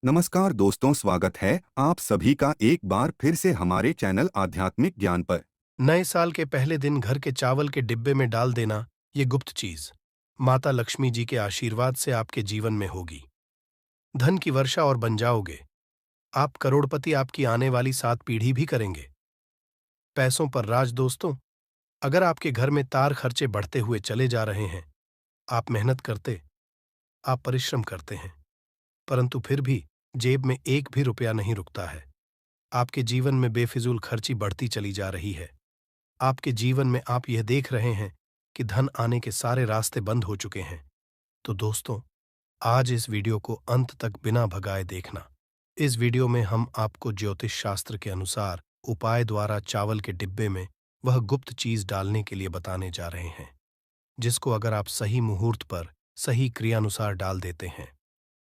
नमस्कार दोस्तों, स्वागत है आप सभी का एक बार फिर से हमारे चैनल आध्यात्मिक ज्ञान पर। नए साल के पहले दिन घर के चावल के डिब्बे में डाल देना, ये गुप्त चीज माता लक्ष्मी जी के आशीर्वाद से आपके जीवन में होगी। धन की वर्षा और बन जाओगे। आप करोड़पति आपकी आने वाली 7 पीढ़ी भी करेंगे। पैसों पर राज दोस्तों, अगर आपके घर में तार खर्चे बढ़ते हुए चले जा रहे हैं, आप मेहनत करते, आप परिश्रम करते हैं, परंतु फिर भी जेब में एक भी रुपया नहीं रुकता है। आपके जीवन में बेफिजूल खर्ची बढ़ती चली जा रही है। आपके जीवन में आप यह देख रहे हैं कि धन आने के सारे रास्ते बंद हो चुके हैं। तो दोस्तों, आज इस वीडियो को अंत तक बिना भगाए देखना। इस वीडियो में हम आपको ज्योतिष शास्त्र के अनुसार उपाय द्वारा चावल के डिब्बे में वह गुप्त चीज डालने के लिए बताने जा रहे हैं, जिसको अगर आप सही मुहूर्त पर सही क्रियानुसार डाल देते हैं,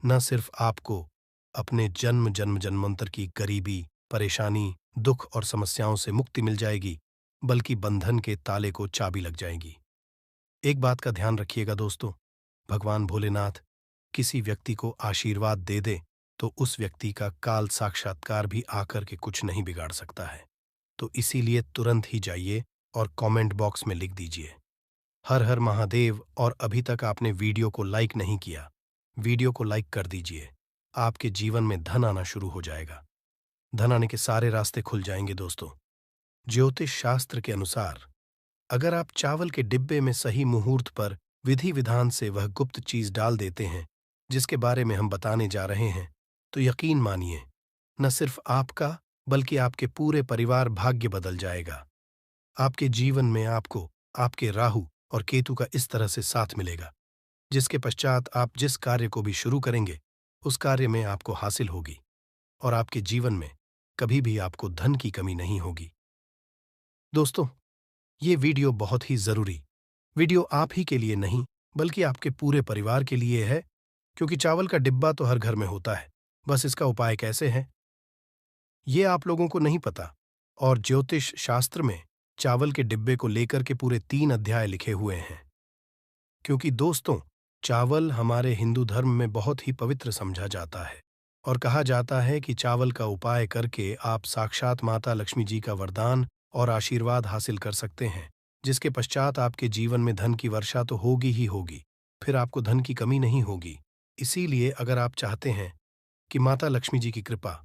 न सिर्फ आपको अपने जन्म जन्म जन्मांतर की गरीबी, परेशानी, दुख और समस्याओं से मुक्ति मिल जाएगी, बल्कि बंधन के ताले को चाबी लग जाएगी। एक बात का ध्यान रखिएगा दोस्तों, भगवान भोलेनाथ किसी व्यक्ति को आशीर्वाद दे दे तो उस व्यक्ति का काल साक्षात्कार भी आकर के कुछ नहीं बिगाड़ सकता है। तो इसीलिए तुरंत ही जाइए और कमेंट बॉक्स में लिख दीजिए हर हर महादेव। और अभी तक आपने वीडियो को लाइक नहीं किया, वीडियो को लाइक कर दीजिए। आपके जीवन में धन आना शुरू हो जाएगा। धन आने के सारे रास्ते खुल जाएंगे दोस्तों। ज्योतिष शास्त्र के अनुसार अगर आप चावल के डिब्बे में सही मुहूर्त पर विधि विधान से वह गुप्त चीज डाल देते हैं, जिसके बारे में हम बताने जा रहे हैं, तो यकीन मानिए, न सिर्फ आपका बल्कि आपके पूरे परिवार भाग्य बदल जाएगा। आपके जीवन में आपको आपके राहु और केतु का इस तरह से साथ मिलेगा, जिसके पश्चात आप जिस कार्य को भी शुरू करेंगे, उस कार्य में आपको हासिल होगी और आपके जीवन में कभी भी आपको धन की कमी नहीं होगी। दोस्तों, ये वीडियो बहुत ही जरूरी वीडियो आप ही के लिए नहीं, बल्कि आपके पूरे परिवार के लिए है, क्योंकि चावल का डिब्बा तो हर घर में होता है, बस इसका उपाय कैसे है, ये आप लोगों को नहीं पता। और ज्योतिष शास्त्र में चावल के डिब्बे को लेकर के पूरे 3 अध्याय लिखे हुए हैं, क्योंकि दोस्तों, चावल हमारे हिंदू धर्म में बहुत ही पवित्र समझा जाता है और कहा जाता है कि चावल का उपाय करके आप साक्षात माता लक्ष्मी जी का वरदान और आशीर्वाद हासिल कर सकते हैं, जिसके पश्चात आपके जीवन में धन की वर्षा तो होगी ही होगी, फिर आपको धन की कमी नहीं होगी। इसीलिए अगर आप चाहते हैं कि माता लक्ष्मी जी की कृपा,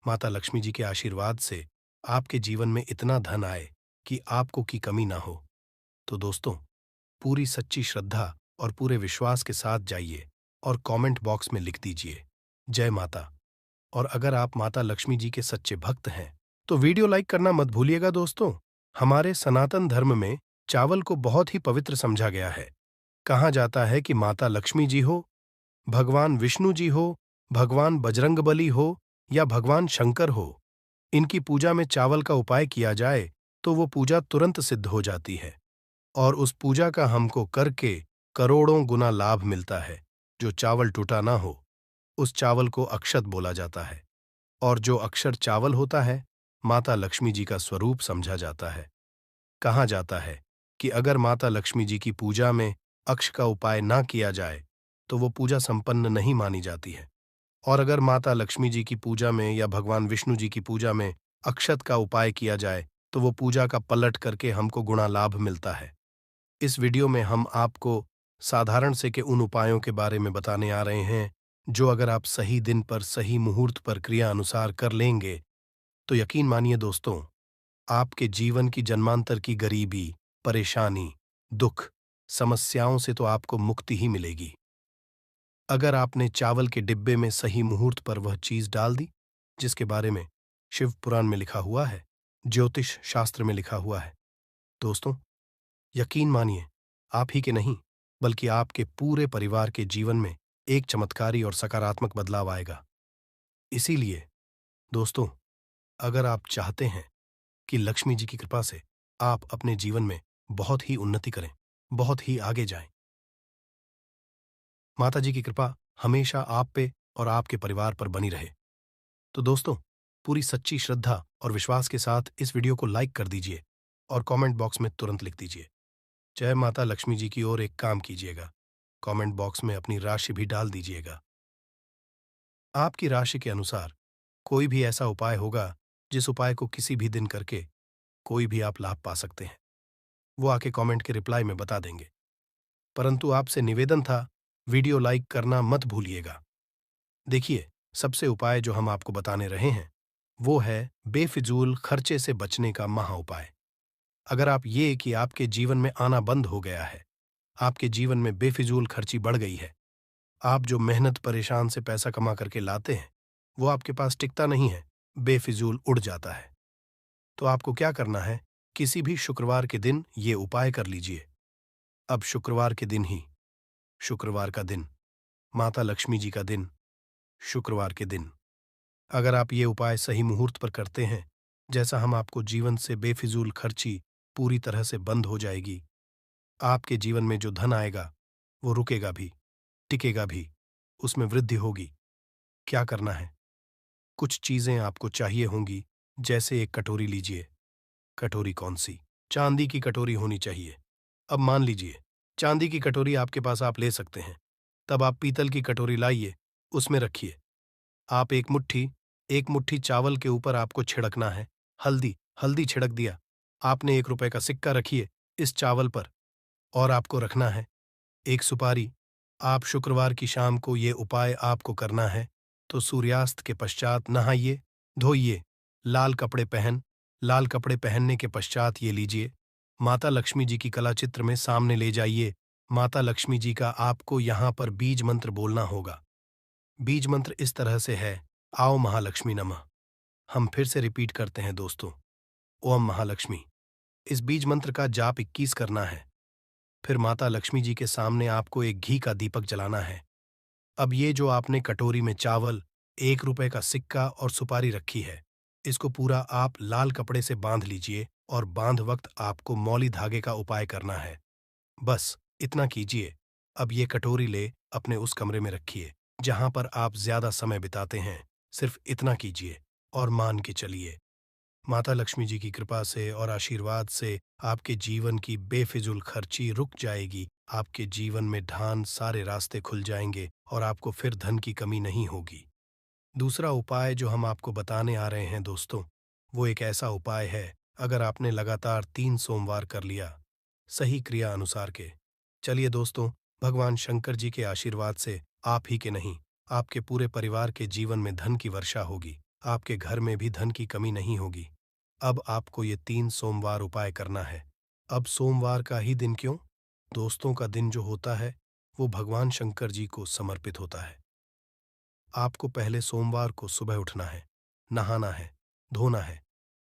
माता लक्ष्मी जी के आशीर्वाद से आपके जीवन में इतना धन आए कि आपको की कमी ना हो, तो दोस्तों, पूरी सच्ची श्रद्धा और पूरे विश्वास के साथ जाइए और कमेंट बॉक्स में लिख दीजिए जय माता। और अगर आप माता लक्ष्मी जी के सच्चे भक्त हैं, तो वीडियो लाइक करना मत भूलिएगा दोस्तों। हमारे सनातन धर्म में चावल को बहुत ही पवित्र समझा गया है। कहा जाता है कि माता लक्ष्मी जी हो, भगवान विष्णु जी हो, भगवान बजरंगबली हो या भगवान शंकर हो, इनकी पूजा में चावल का उपाय किया जाए तो वो पूजा तुरंत सिद्ध हो जाती है और उस पूजा का हमको करके करोड़ों गुना लाभ मिलता है। जो चावल टूटा ना हो, उस चावल को अक्षत बोला जाता है और जो अक्षर चावल होता है, माता लक्ष्मी जी का स्वरूप समझा जाता है। कहा जाता है कि अगर माता लक्ष्मी जी की पूजा में अक्ष का उपाय ना किया जाए तो वो पूजा संपन्न नहीं मानी जाती है, और अगर माता लक्ष्मी जी की पूजा में या भगवान विष्णु जी की पूजा में अक्षत का उपाय किया जाए तो वो पूजा का पलट करके हमको गुणा लाभ मिलता है। इस वीडियो में हम आपको साधारण से के उन उपायों के बारे में बताने आ रहे हैं, जो अगर आप सही दिन पर सही मुहूर्त पर क्रिया अनुसार कर लेंगे, तो यकीन मानिए दोस्तों, आपके जीवन की जन्मांतर की गरीबी, परेशानी, दुख, समस्याओं से तो आपको मुक्ति ही मिलेगी। अगर आपने चावल के डिब्बे में सही मुहूर्त पर वह चीज डाल दी, जिसके बारे में शिव पुराण में लिखा हुआ है, ज्योतिष शास्त्र में लिखा हुआ है, दोस्तों, यकीन मानिए, आप ही के नहीं, बल्कि आपके पूरे परिवार के जीवन में एक चमत्कारी और सकारात्मक बदलाव आएगा। इसीलिए दोस्तों, अगर आप चाहते हैं कि लक्ष्मी जी की कृपा से आप अपने जीवन में बहुत ही उन्नति करें, बहुत ही आगे जाएं, माता जी की कृपा हमेशा आप पे और आपके परिवार पर बनी रहे, तो दोस्तों, पूरी सच्ची श्रद्धा और विश्वास के साथ इस वीडियो को लाइक कर दीजिए और कमेंट बॉक्स में तुरंत लिख दीजिए जय माता लक्ष्मी जी की। ओर एक काम कीजिएगा, कमेंट बॉक्स में अपनी राशि भी डाल दीजिएगा। आपकी राशि के अनुसार कोई भी ऐसा उपाय होगा जिस उपाय को किसी भी दिन करके कोई भी आप लाभ पा सकते हैं। वो आके कमेंट के रिप्लाई में बता देंगे। परंतु आपसे निवेदन था, वीडियो लाइक करना मत भूलिएगा। देखिए, सबसे उपाय जो हम आपको बताने रहे हैं, वो है बेफिजूल खर्चे से बचने का महा उपाय। अगर आप ये कि आपके जीवन में आना बंद हो गया है, आपके जीवन में बेफिजूल खर्ची बढ़ गई है, आप जो मेहनत परेशान से पैसा कमा करके लाते हैं, वो आपके पास टिकता नहीं है, बेफिजूल उड़ जाता है। तो आपको क्या करना है, किसी भी शुक्रवार के दिन ये उपाय कर लीजिए। अब शुक्रवार के दिन ही, शुक्रवार का दिन, माता लक्ष्मी जी का दिन, शुक्रवार के दिन। अगर आप ये उपाय सही मुहूर्त पर करते हैं, जैसा हम आपको जीवन से बेफिजूल खर्ची पूरी तरह से बंद हो जाएगी। आपके जीवन में जो धन आएगा, वो रुकेगा भी, टिकेगा भी, उसमें वृद्धि होगी। क्या करना है? कुछ चीजें आपको चाहिए होंगी, जैसे एक कटोरी लीजिए। कटोरी कौन सी? चांदी की कटोरी होनी चाहिए। अब मान लीजिए, चांदी की कटोरी आपके पास आप ले सकते हैं। तब आप पीतल की कटोरी लाइए, उसमें रखिए। आप एक मुट्ठी चावल के ऊपर आपको छिड़कना है हल्दी। हल्दी छिड़क दिया। आपने 1 रुपए का सिक्का रखिए इस चावल पर, और आपको रखना है एक सुपारी। आप शुक्रवार की शाम को ये उपाय आपको करना है, तो सूर्यास्त के पश्चात नहाइए, धोइए, लाल कपड़े पहनने के पश्चात ये लीजिए, माता लक्ष्मी जी की कला चित्र में सामने ले जाइए। माता लक्ष्मी जी का आपको यहाँ पर बीज मंत्र बोलना होगा। बीज मंत्र इस तरह से है, आओ महालक्ष्मी नमः। हम फिर से रिपीट करते हैं दोस्तों, ओम महालक्ष्मी। इस बीज मंत्र का जाप 21 करना है। फिर माता लक्ष्मी जी के सामने आपको एक घी का दीपक जलाना है। अब ये जो आपने कटोरी में चावल, 1 रुपए का सिक्का और सुपारी रखी है, इसको पूरा आप लाल कपड़े से बांध लीजिए, और बांध वक्त आपको मौली धागे का उपाय करना है। बस इतना कीजिए। अब ये कटोरी ले अपने उस कमरे में रखिए जहां पर आप ज्यादा समय बिताते हैं। सिर्फ इतना कीजिए और मान के चलिए, माता लक्ष्मी जी की कृपा से और आशीर्वाद से आपके जीवन की बेफिजूल खर्ची रुक जाएगी। आपके जीवन में ढान सारे रास्ते खुल जाएंगे और आपको फिर धन की कमी नहीं होगी। दूसरा उपाय जो हम आपको बताने आ रहे हैं दोस्तों, वो एक ऐसा उपाय है, अगर आपने लगातार 3 सोमवार कर लिया, सही क्रिया अनुसार के। चलिए दोस्तों, भगवान शंकर जी के आशीर्वाद से आप ही के नहीं, आपके पूरे परिवार के जीवन में धन की वर्षा होगी। आपके घर में भी धन की कमी नहीं होगी। अब आपको ये 3 सोमवार उपाय करना है। अब सोमवार का ही दिन क्यों? दोस्तों का दिन जो होता है, वो भगवान शंकर जी को समर्पित होता है। आपको पहले सोमवार को सुबह उठना है, नहाना है, धोना है,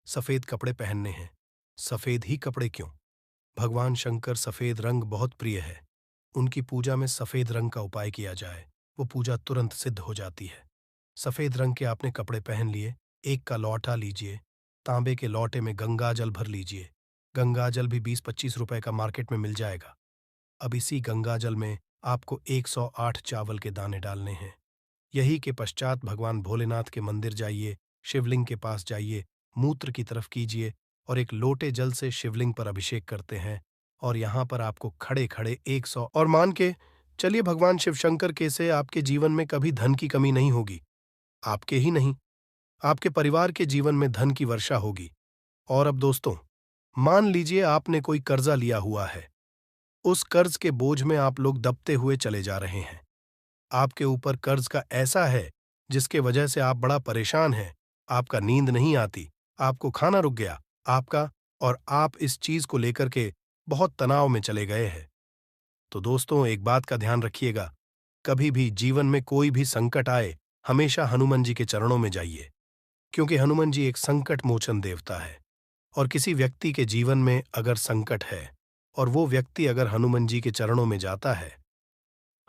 सफेद कपड़े पहनने हैं। सफेद ही कपड़े क्यों? भगवान शंकर सफेद रंग बहुत प्रिय है। उनकी पूजा में सफेद रंग का उपाय किया जाए, वो पूजा तुरंत सिद्ध हो जाती है। सफेद रंग के आपने कपड़े पहन लिए, एक का लौटा लीजिए, तांबे के लौटे में गंगा जल भर लीजिए। गंगा जल भी 20-25 रुपए का मार्केट में मिल जाएगा। अब इसी गंगा जल में आपको 108 चावल के दाने डालने हैं। यही के पश्चात भगवान भोलेनाथ के मंदिर जाइए, शिवलिंग के पास जाइए, मूत्र की तरफ कीजिए और एक लोटे जल से शिवलिंग पर अभिषेक करते हैं। और यहाँ पर आपको खड़े खड़े 100 और मान के चलिए, भगवान शिव शंकर के से आपके जीवन में कभी धन की कमी नहीं होगी। आपके ही नहीं, आपके परिवार के जीवन में धन की वर्षा होगी। और अब दोस्तों, मान लीजिए आपने कोई कर्जा लिया हुआ है। उस कर्ज के बोझ में आप लोग दबते हुए चले जा रहे हैं। आपके ऊपर कर्ज का ऐसा है जिसके वजह से आप बड़ा परेशान हैं। आपका नींद नहीं आती, आपको खाना रुक गया आपका, और आप इस चीज को लेकर के बहुत तनाव में चले गए हैं। तो दोस्तों, एक बात का ध्यान रखिएगा, कभी भी जीवन में कोई भी संकट आए, हमेशा हनुमान जी के चरणों में जाइए, क्योंकि हनुमान जी एक संकट मोचन देवता है। और किसी व्यक्ति के जीवन में अगर संकट है और वो व्यक्ति अगर हनुमान जी के चरणों में जाता है,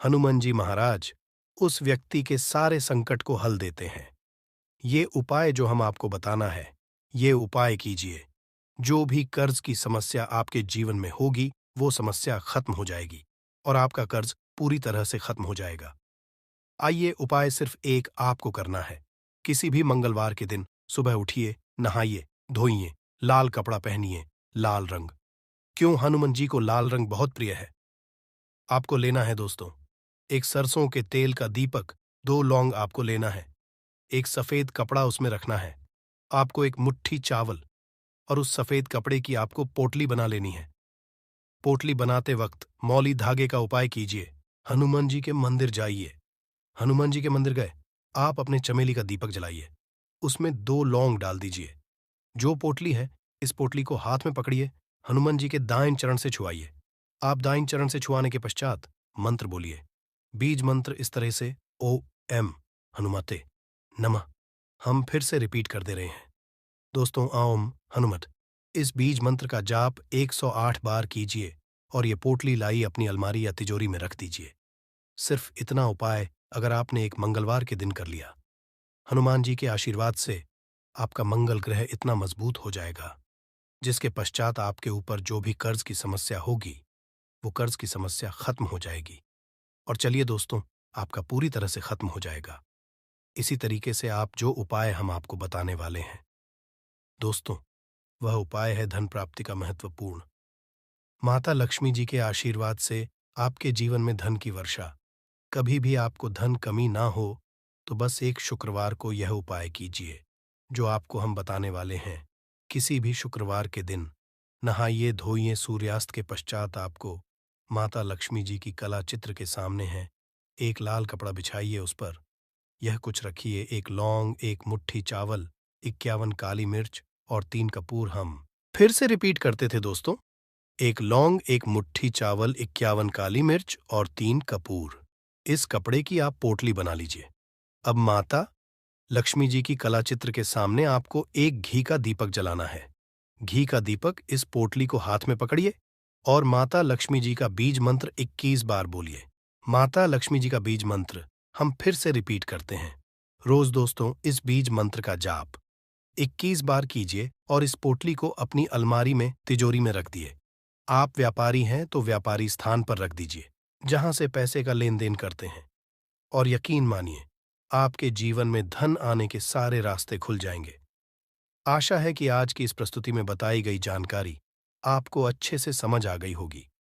हनुमान जी महाराज उस व्यक्ति के सारे संकट को हल देते हैं। ये उपाय जो हम आपको बताना है, ये उपाय कीजिए, जो भी कर्ज की समस्या आपके जीवन में होगी, वो समस्या खत्म हो जाएगी और आपका कर्ज पूरी तरह से खत्म हो जाएगा। आइए, उपाय सिर्फ एक आपको करना है। किसी भी मंगलवार के दिन सुबह उठिए, नहाइए, धोइए, लाल कपड़ा पहनिए, लाल रंग। क्यों? हनुमान जी को लाल रंग बहुत प्रिय है। आपको लेना है दोस्तों, एक सरसों के तेल का दीपक, 2 लौंग आपको लेना है, एक सफेद कपड़ा उसमें रखना है। आपको एक मुट्ठी चावल और उस सफेद कपड़े की आपको पोटली बना लेनी है। पोटली बनाते वक्त मौली धागे का उपाय कीजिए। हनुमान जी के मंदिर जाइए। हनुमान जी के मंदिर गए, आप अपने चमेली का दीपक जलाइए। उसमें 2 लौंग डाल दीजिए। जो पोटली है, इस पोटली को हाथ में पकड़िए, हनुमान जी के दाहिने चरण से छुआइए। आप दाहिने चरण से छुआने के पश्चात मंत्र बोलिए। बीज मंत्र इस तरह से ओ एम हनुमते नमः। हम फिर से रिपीट कर दे रहे हैं। दोस्तों, ओम हनुमत इस बीज मंत्र का जाप 108 बार कीजिए और ये पोटली लाई अपनी अलमारी या तिजोरी में रख दीजिए। सिर्फ इतना उपाय अगर आपने एक मंगलवार के दिन कर लिया, हनुमान जी के आशीर्वाद से आपका मंगल ग्रह इतना मजबूत हो जाएगा, जिसके पश्चात आपके ऊपर जो भी कर्ज की समस्या होगी, वो कर्ज की समस्या खत्म हो जाएगी। और चलिए दोस्तों, आपका पूरी तरह से खत्म हो जाएगा। इसी तरीके से आप जो उपाय हम आपको बताने वाले हैं दोस्तों, वह उपाय है धन प्राप्ति का महत्वपूर्ण। माता लक्ष्मी जी के आशीर्वाद से आपके जीवन में धन की वर्षा। कभी भी आपको धन कमी ना हो तो बस एक शुक्रवार को यह उपाय कीजिए जो आपको हम बताने वाले हैं। किसी भी शुक्रवार के दिन नहाइए धोइए, सूर्यास्त के पश्चात आपको माता लक्ष्मी जी की कला चित्र के सामने है, एक लाल कपड़ा बिछाइए, उस पर यह कुछ रखिए, एक लौंग, एक मुट्ठी चावल, 51 काली मिर्च और 3 कपूर। हम फिर से रिपीट करते थे दोस्तों, एक लौंग, एक मुट्ठी चावल, 51 काली मिर्च और 3 कपूर। इस कपड़े की आप पोटली बना लीजिए। अब माता लक्ष्मी जी की कला चित्र के सामने आपको एक घी का दीपक जलाना है। घी का दीपक इस पोटली को हाथ में पकड़िए और माता लक्ष्मी जी का बीज मंत्र 21 बार बोलिए। माता लक्ष्मी जी का बीज मंत्र हम फिर से रिपीट करते हैं। रोज दोस्तों इस बीज मंत्र का जाप 21 बार कीजिए और इस पोटली को अपनी अलमारी में, तिजोरी में रख दिए। आप व्यापारी हैं तो व्यापारी स्थान पर रख दीजिए, जहां से पैसे का लेन देन करते हैं। और यकीन मानिए, आपके जीवन में धन आने के सारे रास्ते खुल जाएंगे। आशा है कि आज की इस प्रस्तुति में बताई गई जानकारी आपको अच्छे से समझ आ गई होगी।